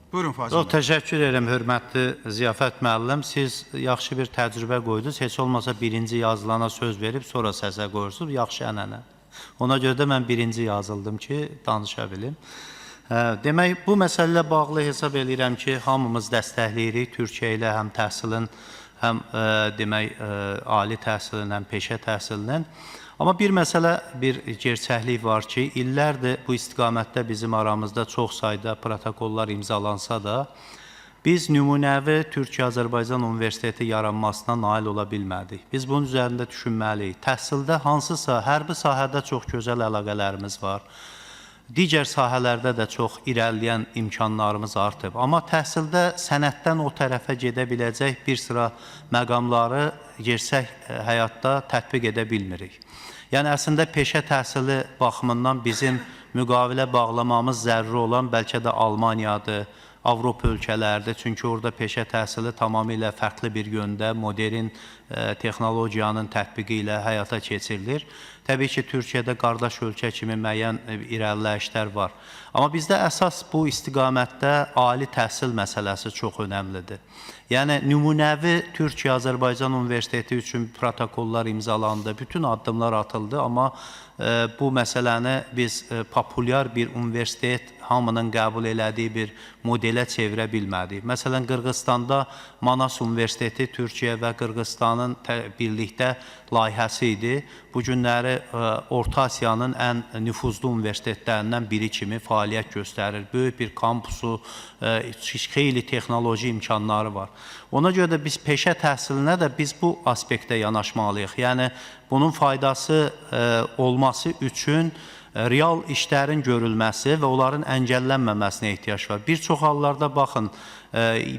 Buyurun Fazil bəy. Təşəkkür edirəm, hörmətli Ziyafət müəllim. Siz yaxşı bir təcrübə qoydunuz. Heç olmasa birinci yazılana söz verib, sonra səsə qoyursunuz. Yaxşı ənənə. Ona görə də mən birinci yazıldım ki, danışa bilim. Demək, bu məsələlə bağlı hesab edirəm ki, hamımız dəstəkləyirik. Türkiyə ilə həm təhsilin, həm demək, ali təhsilin, həm peşə təhsilinin. Amma bir məsələ, bir gerçəklik var ki, illərdir bu istiqamətdə bizim aramızda çox sayda protokollar imzalansa da, biz nümunəvi Türkiyə-Azərbaycan Universiteti yaranmasına nail ola bilmədik. Biz bunun üzərində düşünməliyik. Təhsildə hansısa, hərbi sahədə çox gözəl əlaqələrimiz var. Digər sahələrdə də çox irəliləyən imkanlarımız artıb. Amma təhsildə sənətdən o tərəfə gedə biləcək bir sıra məqamları gerçək həyatda tətbiq edə bilmirik. Yəni, əslində peşə təhsili baxımından bizim müqavilə bağlamamız zəruri olan bəlkə də Almaniyadır, Avropa ölkələrdir. Çünki orada peşə təhsili tamamilə fərqli bir yöndə, modern texnologiyanın tətbiqi ilə həyata keçirilir. Təbii ki, Türkiyədə qardaş ölkə kimi müəyyən irəliləyişlər var. Amma bizdə əsas bu istiqamətdə ali təhsil məsələsi çox önəmlidir. Yəni, nümunəvi Türkiyə-Azərbaycan Universiteti üçün protokollar imzalandı, bütün addımlar atıldı, amma bu məsələni biz populyar bir universitet, hamının qəbul elədiyi bir modelə çevirə bilmədik. Məsələn, Qırğızstanda Manas Universiteti Türkiyə və Qırğızstanın birlikdə layihəsi idi. Bu günləri Orta Asiyanın ən nüfuzlu universitetlərindən biri kimi fəaliyyət göstərir. Böyük bir kampusu, xeyli texnoloji imkanları var. Ona görə də biz peşə təhsilinə də biz bu aspektə yanaşmalıyıq. Yəni, bunun faydası olması üçün real işlərin görülməsi və onların əngəllənməməsinə ehtiyac var. Bir çox hallarda baxın,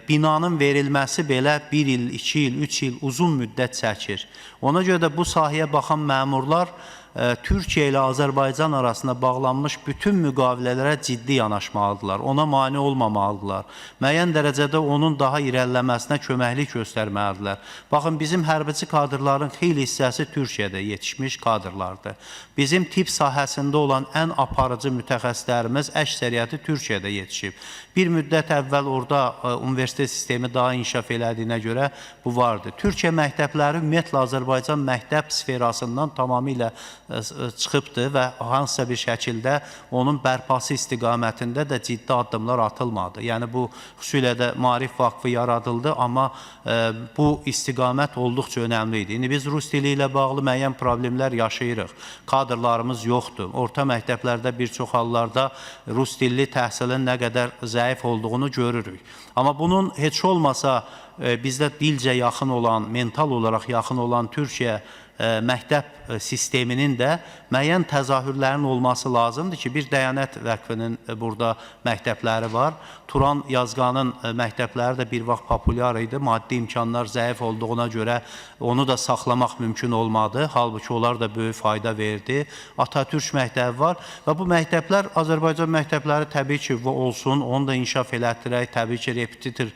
binanın verilməsi belə 1 il, 2 il, 3 il uzun müddət çəkir. Ona görə də bu sahəyə baxan məmurlar Türkiyə ilə Azərbaycan arasında bağlanmış bütün müqavilələrə ciddi yanaşmalıdırlar, ona mane olmamalıdırlar. Müəyyən dərəcədə onun daha irəliləməsinə köməklik göstərməlidirlər. Baxın, bizim hərbiçi kadrların xeyli hissəsi Türkiyədə yetişmiş kadrlardır. Bizim tibb sahəsində olan ən aparıcı mütəxəssislərimiz əksəriyyəti Türkiyədə yetişib. Bir müddət əvvəl orada universitet sistemi daha inkişaf elədiyinə görə bu vardır. Türkiyə məktəbləri ümumiyyətlə Azərbaycan məktəb sferasından tamamilə çıxıbdır və hansısa bir şəkildə onun bərpası istiqamətində də ciddi addımlar atılmadı. Yəni, bu xüsusilə də Maarif Vakfı yaradıldı, amma bu istiqamət olduqca önəmli idi. İndi biz rus dili ilə bağlı müəyyən problemlər yaşayırıq. Kadrlarımız yoxdur. Orta məktəblərdə bir çox hallarda rus dilli təhsilin nə qədər zəif olduğunu görürük. Amma bunun heç olmasa bizdə dilcə yaxın olan, mental olaraq yaxın olan Türkiyə məktəb sisteminin də müəyyən təzahürlərin olması lazımdır ki, bir Dəyanət Vəqfinin burada məktəbləri var. Turan Yazqanın məktəbləri də bir vaxt populyar idi. Maddi imkanlar zəif olduğuna görə onu da saxlamaq mümkün olmadı. Halbuki onlar da böyük fayda verdi. Atatürk məktəbi var və bu məktəblər, Azərbaycan məktəbləri təbii ki, olsun, onu da inkişaf elətdirək, təbii ki, repetitor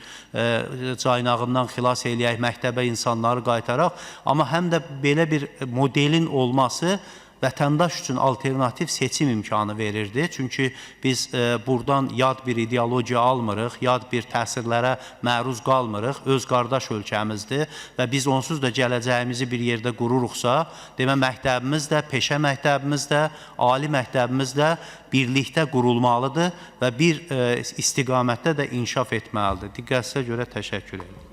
caynağından xilas eləyək, məktəbə insanları qaytaraq, amma həm də belə bir modelin olması vətəndaş üçün alternativ seçim imkanı verirdi. Çünki biz buradan yad bir ideologiya almırıq, yad bir təsirlərə məruz qalmırıq, öz qardaş ölkəmizdir və biz onsuz da gələcəyimizi bir yerdə qururuqsa, demə məktəbimiz də, peşə məktəbimiz də, ali məktəbimiz də birlikdə qurulmalıdır və bir istiqamətdə də inkişaf etməlidir. Diqqətinizə görə təşəkkür edirəm.